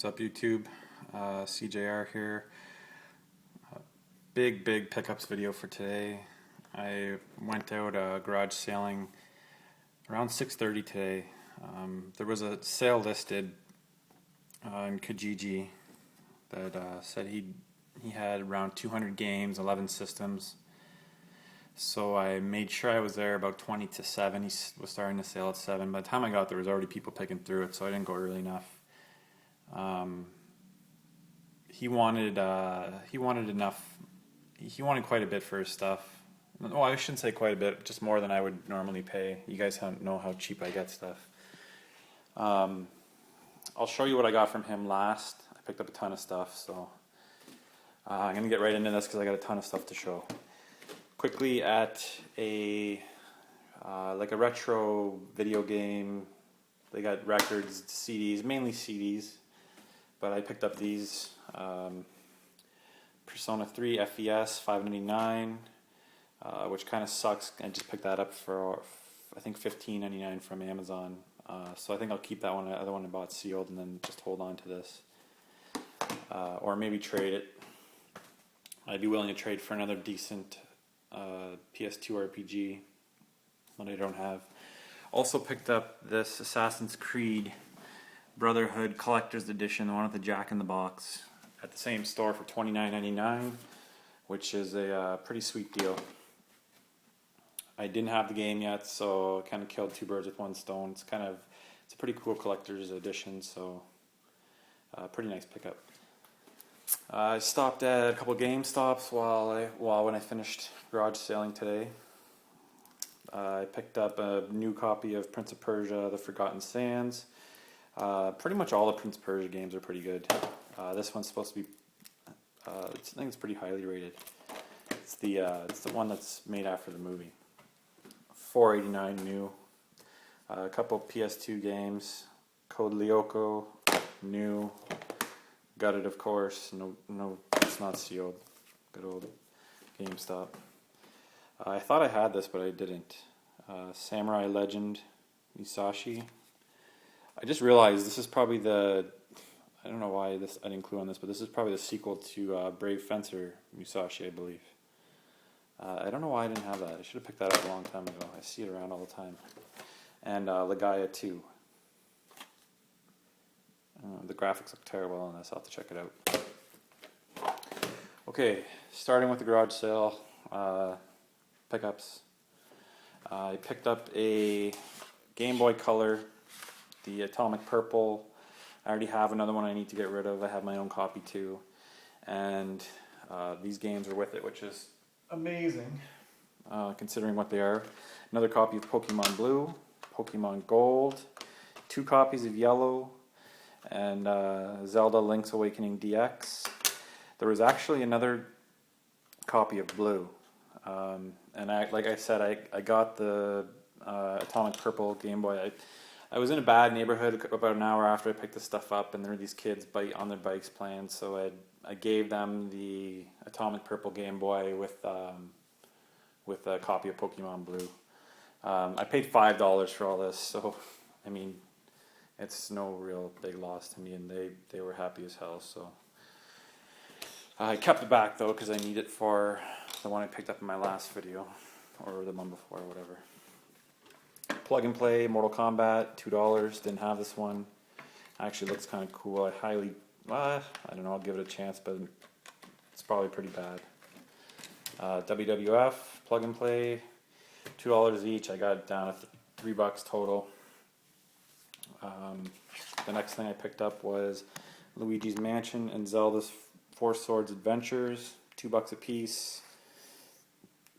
What's up, YouTube? CJR here. Big pickups video for today. I went out garage sailing around 6:30 today. There was a sale listed in Kijiji that said he had around 200 games, 11 systems. So I made sure I was there about 20 to 7. He was starting to sale at 7. By the time I got there, was already people picking through it, so I didn't go early enough. He wanted enough. He wanted quite a bit for his stuff. Well, I shouldn't say quite a bit, just more than I would normally pay. You guys know how cheap I get stuff. I'll show you what I got from him last. I picked up a ton of stuff, so I'm gonna get right into this because I got a ton of stuff to show. Quickly at a like a retro video game. They got records, CDs, mainly CDs, but I picked up these. Persona 3 FES 599, which kind of sucks. I just picked that up for I think $15.99 from Amazon. So I think I'll keep that one. The other one I bought sealed, and then just hold on to this, or maybe trade it. I'd be willing to trade for another decent PS2 RPG that I don't have. Also picked up this Assassin's Creed Brotherhood Collector's Edition, the one with the Jack in the Box, at the same store for $29.99, which is a pretty sweet deal. I didn't have the game yet, so I kind of killed two birds with one stone. It's a pretty cool collector's edition, so pretty nice pickup. I stopped at a couple GameStops when I finished garage sailing today. I picked up a new copy of Prince of Persia: The Forgotten Sands. Pretty much all the Prince of Persia games are pretty good. This one's supposed to be, I think it's pretty highly rated. It's the one that's made after the movie. $4.89 new. A couple PS2 games. Code Lyoko, new. Got it, of course. No, it's not sealed. Good old GameStop. I thought I had this, but I didn't. Samurai Legend Musashi. I just realized this is probably I don't know why I didn't clue on this, but this is probably the sequel to Brave Fencer Musashi, I believe. I don't know why I didn't have that. I should have picked that up a long time ago. I see it around all the time. And Legaia 2. The graphics look terrible on this. I'll have to check it out. Okay, starting with the garage sale pickups. I picked up a Game Boy Color, the Atomic Purple. I already have another one I need to get rid of. I have my own copy too. And these games are with it, which is amazing, considering what they are. Another copy of Pokemon Blue, Pokemon Gold, 2 copies of Yellow, and Zelda Link's Awakening DX. There was actually another copy of Blue. And like I said, I got the Atomic Purple Game Boy. I was in a bad neighborhood about an hour after I picked this stuff up, and there were these kids on their bikes playing, so I gave them the Atomic Purple Game Boy with a copy of Pokemon Blue. I paid $5 for all this, so I mean, it's no real big loss to me, and they were happy as hell. So I kept it back though because I need it for the one I picked up in my last video, or the one before, or whatever. Plug and Play Mortal Kombat, $2. Didn't have this one. Actually looks kind of cool. I don't know, I'll give it a chance, but it's probably pretty bad. WWF Plug and Play, $2 each. I got it down to $3 total. The next thing I picked up was Luigi's Mansion and Zelda's Four Swords Adventures, $2 a piece.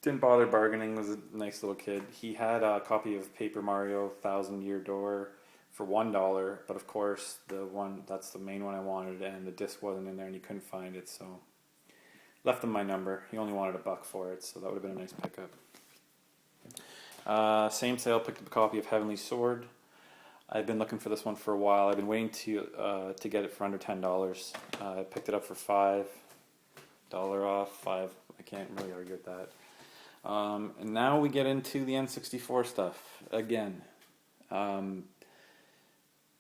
Didn't bother bargaining, was a nice little kid. He had a copy of Paper Mario Thousand Year Door for $1, but of course that's the main one I wanted, and the disc wasn't in there and he couldn't find it, so left him my number. He only wanted $1 for it, so that would have been a nice pickup. Same sale, picked up a copy of Heavenly Sword. I've been looking for this one for a while. I've been waiting to get it for under $10. I picked it up for $5 off. $5. I can't really argue with that. And now we get into the N64 stuff again.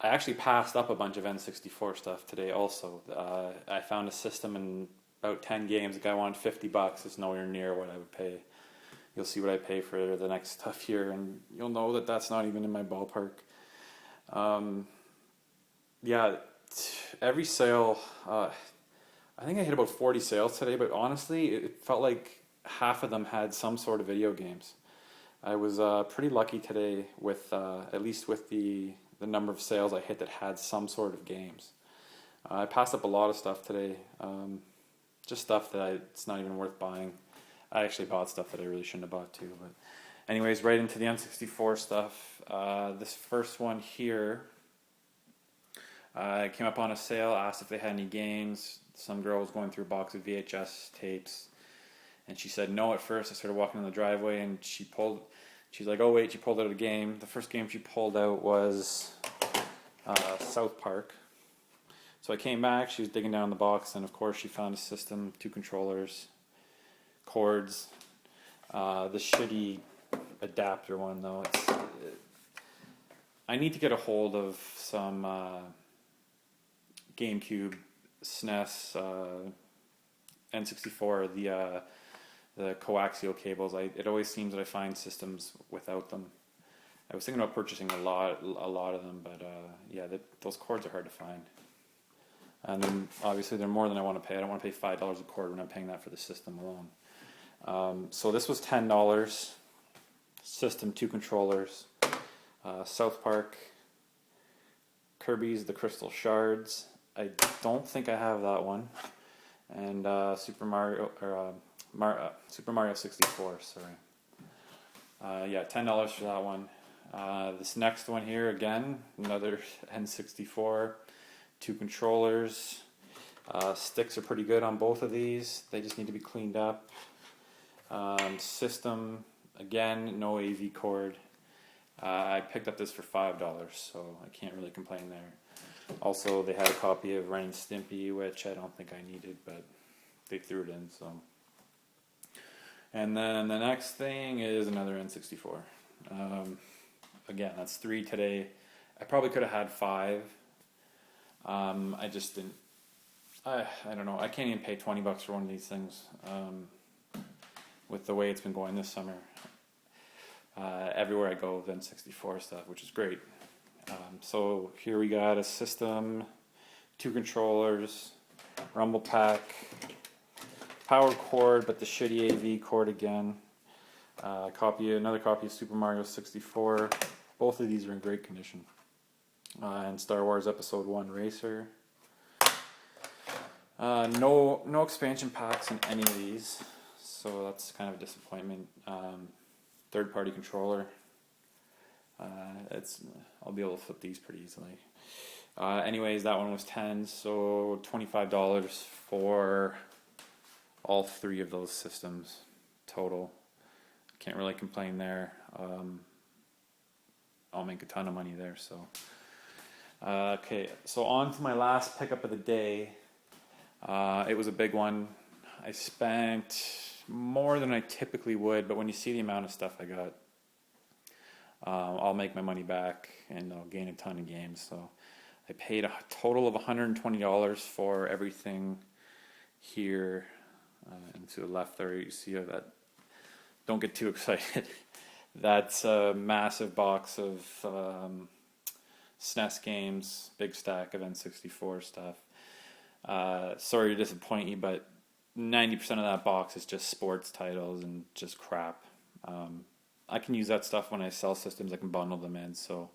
I actually passed up a bunch of N64 stuff today also. I found a system in about 10 games. The guy wanted $50. It's nowhere near what I would pay. You'll see what I pay for the next stuff here, and you'll know that that's not even in my ballpark. Yeah, every sale, I think I hit about 40 sales today, but honestly, it felt like half of them had some sort of video games. I was pretty lucky today with, at least with the number of sales I hit that had some sort of games. I passed up a lot of stuff today, just stuff that it's not even worth buying. I actually bought stuff that I really shouldn't have bought too. But anyways, right into the N64 stuff. This first one here, I came up on a sale, asked if they had any games. Some girl was going through a box of VHS tapes, and she said no at first. I started walking in the driveway, and she's like, oh wait, she pulled out a game. The first game she pulled out was South Park. So I came back, she was digging down in the box, and of course she found a system, 2 controllers, cords, the shitty adapter one though. I need to get a hold of some GameCube, SNES, N64, the coaxial cables. It always seems that I find systems without them. I was thinking about purchasing a lot of them, but yeah, those cords are hard to find. And then obviously they're more than I want to pay. I don't want to pay $5 a cord when I'm paying that for the system alone. So this was $10. System, 2 controllers, South Park, Kirby's The Crystal Shards. I don't think I have that one. And Super Mario 64. Sorry. Yeah, $10 for that one. This next one here, again, another N64, 2 controllers. Sticks are pretty good on both of these. They just need to be cleaned up. System, again, no AV cord. I picked up this for $5, so I can't really complain there. Also, they had a copy of Ren and Stimpy, which I don't think I needed, but they threw it in, so. And then the next thing is another N64. Again, that's 3 today. I probably could have had 5. I just didn't. I don't know. I can't even pay $20 for one of these things. With the way it's been going this summer, everywhere I go, with N64 stuff, which is great. So here we got a system, 2 controllers, rumble pack, power cord, but the shitty AV cord again. Another copy of Super Mario 64. Both of these are in great condition. And Star Wars Episode 1 Racer. No expansion packs in any of these, so that's kind of a disappointment. Third-party controller. I'll be able to flip these pretty easily. Anyways, that one was $10, so $25 for all 3 of those systems total. Can't really complain there. I'll make a ton of money there. So, okay, so on to my last pickup of the day. It was a big one. I spent more than I typically would, but when you see the amount of stuff I got, I'll make my money back and I'll gain a ton of games. So I paid a total of $120 for everything here. And to the left there, you see that. Don't get too excited. That's a massive box of SNES games, big stack of N64 stuff. Sorry to disappoint you, but 90% of that box is just sports titles and just crap. I can use that stuff when I sell systems. I can bundle them in. So,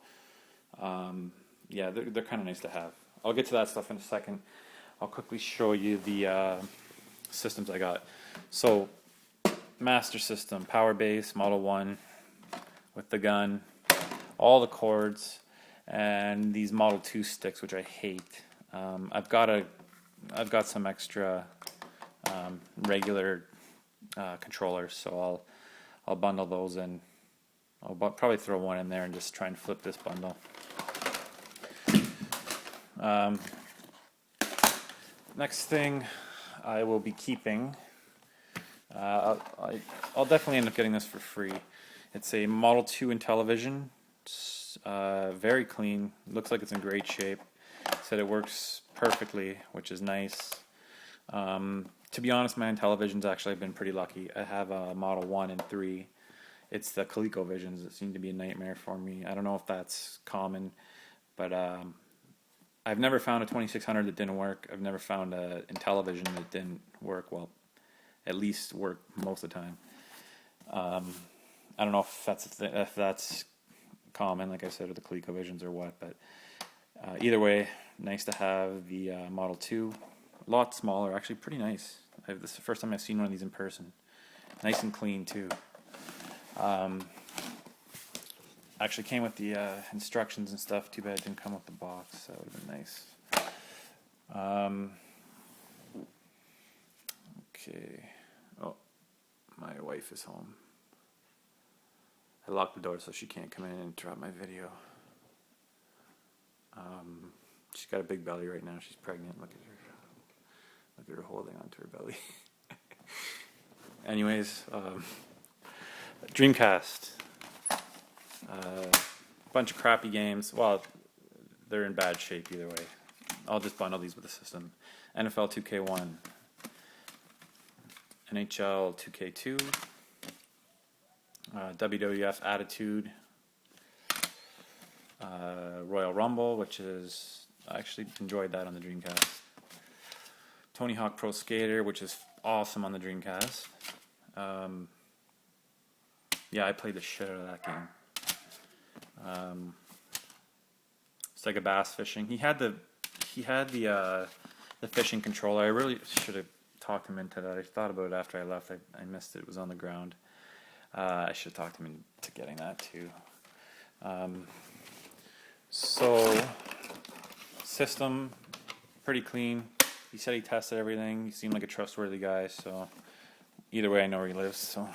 yeah, they're kind of nice to have. I'll get to that stuff in a second. I'll quickly show you the systems I got. So, Master System, Power Base, Model 1 with the gun, all the cords, and these Model 2 sticks, which I hate. I've got some extra regular controllers, so I'll bundle those in. I'll probably throw one in there and just try and flip this bundle. Next thing I will be keeping, I'll definitely end up getting this for free. It's a Model 2 Intellivision, Very clean. Looks like it's in great shape. Said it works perfectly, which is nice. To be honest, my Intellivision's actually been pretty lucky. I have a Model 1 and 3. It's the ColecoVisions that seem to be a nightmare for me. I don't know if that's common, but I've never found a 2600 that didn't work. I've never found an Intellivision that didn't work, well, at least work most of the time. I don't know if that's common, like I said, with the ColecoVisions or what, but either way, nice to have the Model 2. A lot smaller, actually pretty nice. This is the first time I've seen one of these in person. Nice and clean too. Actually came with the instructions and stuff. Too bad it didn't come with the box. That would have been nice. Okay. Oh, my wife is home. I locked the door so she can't come in and interrupt my video. She's got a big belly right now. She's pregnant. Look at her. Look at her holding onto her belly. Anyways, Dreamcast. Bunch of crappy games. Well, they're in bad shape either way. I'll just bundle these with the system. NFL 2K1, NHL 2K2, WWF Attitude, Royal Rumble, which is, I actually enjoyed that on the Dreamcast. Tony Hawk Pro Skater, which is awesome on the Dreamcast. Yeah, I played the shit out of that game. Sega Bass Fishing. He had the fishing controller. I really should have talked him into that. I thought about it after I left. I missed it. It was on the ground. I should have talked him into getting that too. So, system, pretty clean. He said he tested everything. He seemed like a trustworthy guy, so either way I know where he lives. So,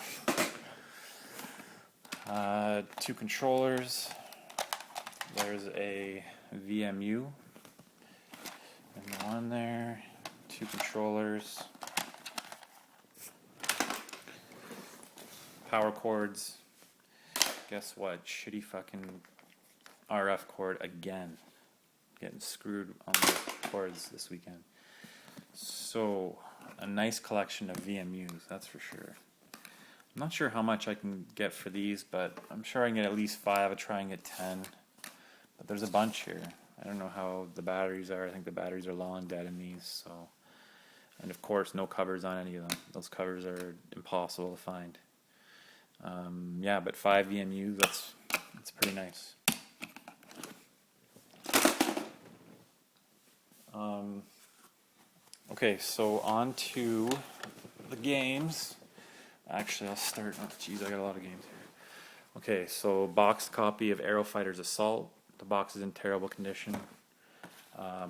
2 controllers. There's a VMU and one there. 2 controllers. Power cords. Guess what? Shitty fucking RF cord again. Getting screwed on the cords this weekend. So, a nice collection of VMUs, that's for sure. I'm not sure how much I can get for these, but I'm sure I can get at least 5. I'll try and get 10. But there's a bunch here. I don't know how the batteries are. I think the batteries are long dead in these. So, and of course, no covers on any of them. Those covers are impossible to find. Yeah, but 5 VMUs, that's pretty nice. Okay, so on to the games. Actually, I'll start. Oh, geez, I got a lot of games here. Okay, so boxed copy of Aero Fighters Assault. The box is in terrible condition.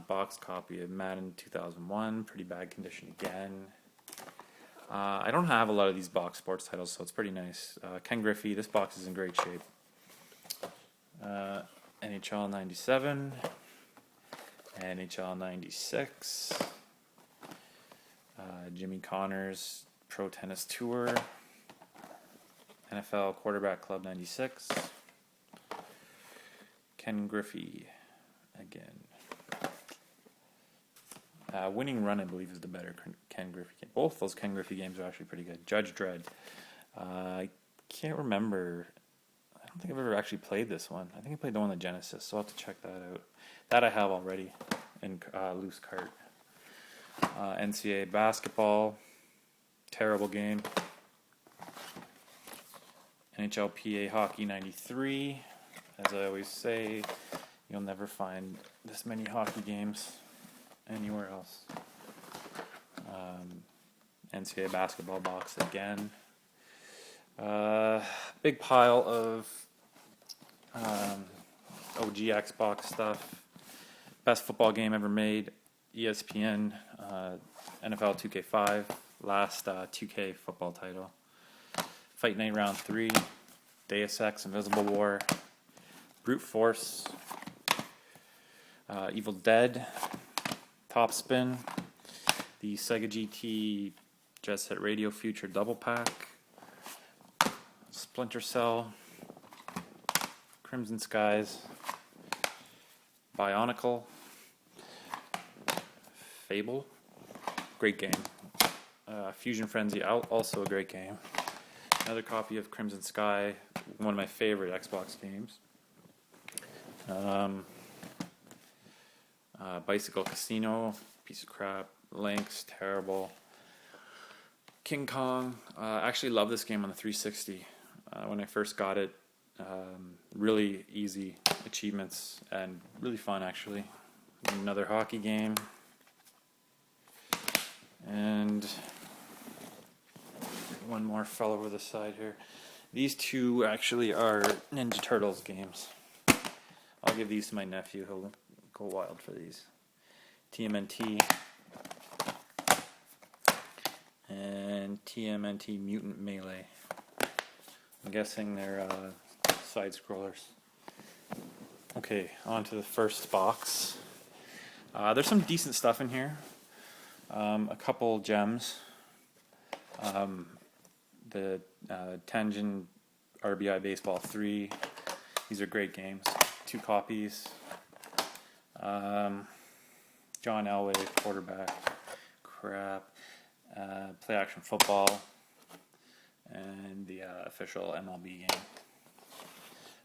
Boxed copy of Madden 2001. Pretty bad condition again. I don't have a lot of these box sports titles, so it's pretty nice. Ken Griffey. This box is in great shape. NHL 97. NHL 96. Jimmy Connors Pro Tennis Tour. NFL Quarterback Club 96. Ken Griffey again. Winning Run, I believe, is the better Ken Griffey game. Both those Ken Griffey games are actually pretty good. Judge Dredd. I can't remember. I don't think I've ever actually played this one. I think I played the one on the Genesis, so I'll have to check that out. That I have already in loose cart. NCAA basketball. Terrible game. NHLPA Hockey 93. As I always say, you'll never find this many hockey games anywhere else. NCAA basketball box again. Big pile of OG Xbox stuff. Best football game ever made. ESPN, NFL 2K5, last 2K football title. Fight Night Round 3, Deus Ex, Invisible War, Brute Force, Evil Dead, Top Spin, the Sega GT Jet Set Radio Future Double Pack, Splinter Cell, Crimson Skies, Bionicle, Fable, great game. Fusion Frenzy, also a great game. Another copy of Crimson Sky, one of my favorite Xbox games. Bicycle Casino, piece of crap. Lynx, terrible. King Kong, actually love this game on the 360. When I first got it, really easy achievements and really fun actually. Another hockey game. And one more fell over the side here. These two actually are Ninja Turtles games. I'll give these to my nephew, he'll go wild for these. TMNT and TMNT Mutant Melee. I'm guessing they're side scrollers. Okay, on to the first box. There's some decent stuff in here. A couple gems. The Tenjin RBI Baseball 3. These are great games. 2 copies. John Elway, quarterback. Crap. Play action football. And the official MLB game.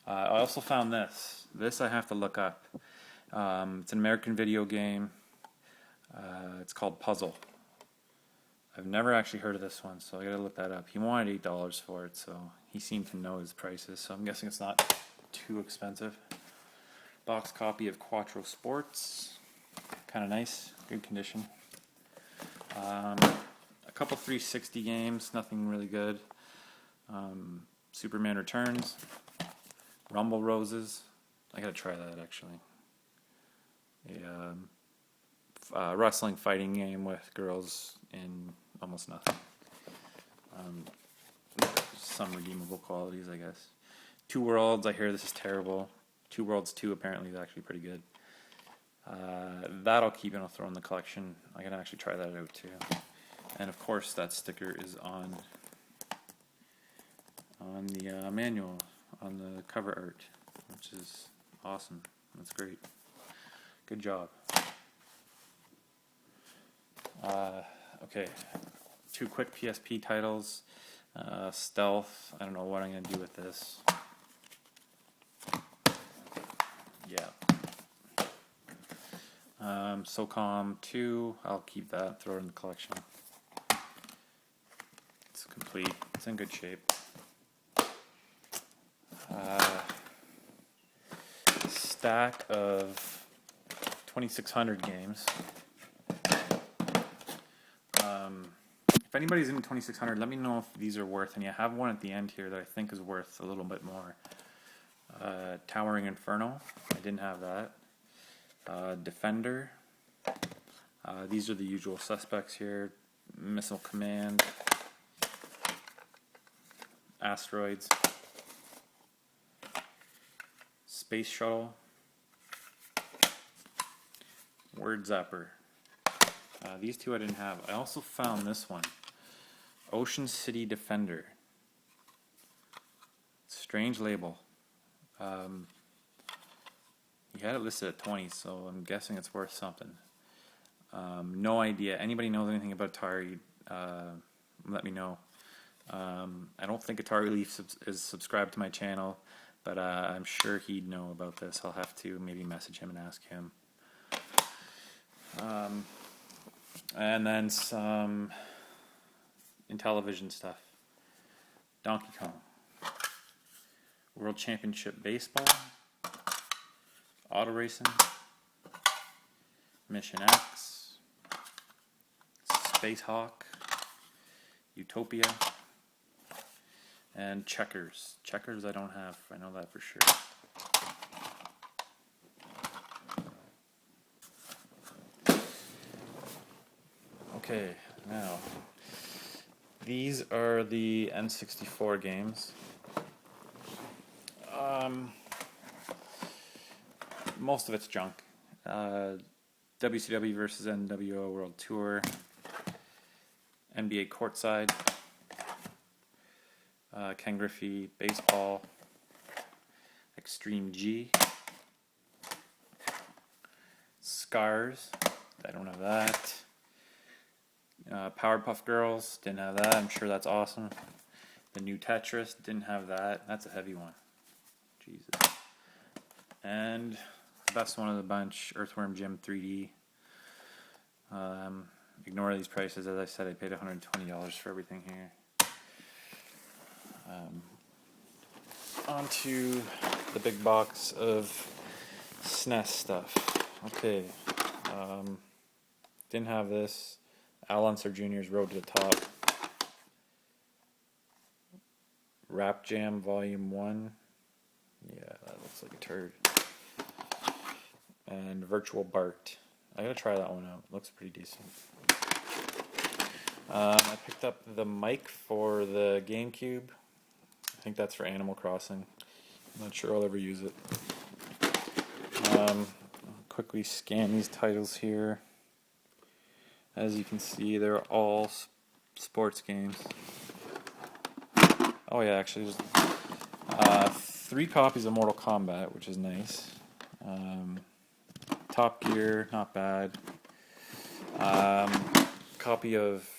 I also found this. This I have to look up. It's an American video game. It's called Puzzle. I've never actually heard of this one, so I gotta look that up. He wanted $8 for it, so he seemed to know his prices, so I'm guessing it's not too expensive. Box copy of Quattro Sports. Kind of nice, good condition. A couple 360 games, nothing really good. Superman Returns. Rumble Roses. I gotta try that actually. A wrestling fighting game with girls in almost nothing. Some redeemable qualities, I guess. Two Worlds, I hear this is terrible. Two Worlds 2 apparently is actually pretty good. That I'll keep and I'll throw in the collection. I can actually try that out too. And of course that sticker is on the manual, on the cover art, which is awesome. That's great. Good job. Okay, 2 quick PSP titles. Stealth, I don't know what I'm going to do with this. Yeah. SOCOM 2, I'll keep that, throw it in the collection. It's complete, it's in good shape. Stack of 2600 games. If anybody's into 2600, let me know if these are worth any. I have one at the end here that I think is worth a little bit more. Towering Inferno, I didn't have that. Defender. These are the usual suspects here. Missile Command. Asteroids. Space Shuttle. Word Zapper. These two I didn't have. I also found this one. Ocean City Defender. Strange label. He had it listed at 20, so I'm guessing it's worth something. No idea. Anybody knows anything about Atari, let me know. I don't think Atari Leaf is subscribed to my channel, but I'm sure he'd know about this. I'll have to maybe message him and ask him. And then some Intellivision stuff. Donkey Kong. World Championship Baseball. Auto Racing. Mission X. Space Hawk. Utopia. And Checkers. Checkers I don't have, I know that for sure. Okay, now these are the N64 games. Most of it's junk. WCW versus NWO World Tour, NBA Courtside, Ken Griffey Baseball, Extreme G. Scars, I don't have that. Powerpuff Girls, didn't have that. I'm sure that's awesome. The new Tetris, didn't have that. That's a heavy one. Jesus. And the best one of the bunch, Earthworm Jim 3D. Ignore these prices. As I said, I paid $120 for everything here. On to the big box of SNES stuff. Okay. Didn't have this. Al Unser Jr.'s Road to the Top. Rap Jam Volume 1. Yeah, that looks like a turd. And Virtual Bart. I gotta try that one out. Looks pretty decent. I picked up the mic for the GameCube. I think that's for Animal Crossing. I'm not sure I'll ever use it. I'll quickly scan these titles here. As you can see, they're all sports games. Oh yeah, actually, there's 3 copies of Mortal Kombat, which is nice. Top Gear, not bad. Copy of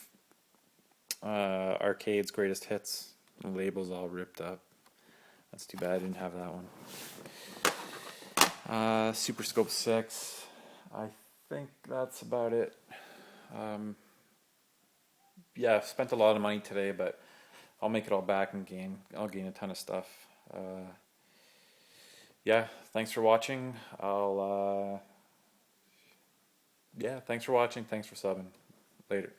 Arcade's Greatest Hits. The label's all ripped up. That's too bad I didn't have that one. Super Scope 6. I think that's about it. Yeah, I've spent a lot of money today, but I'll make it all back and I'll gain a ton of stuff. Yeah, thanks for watching. Thanks for watching. Thanks for subbing. Later.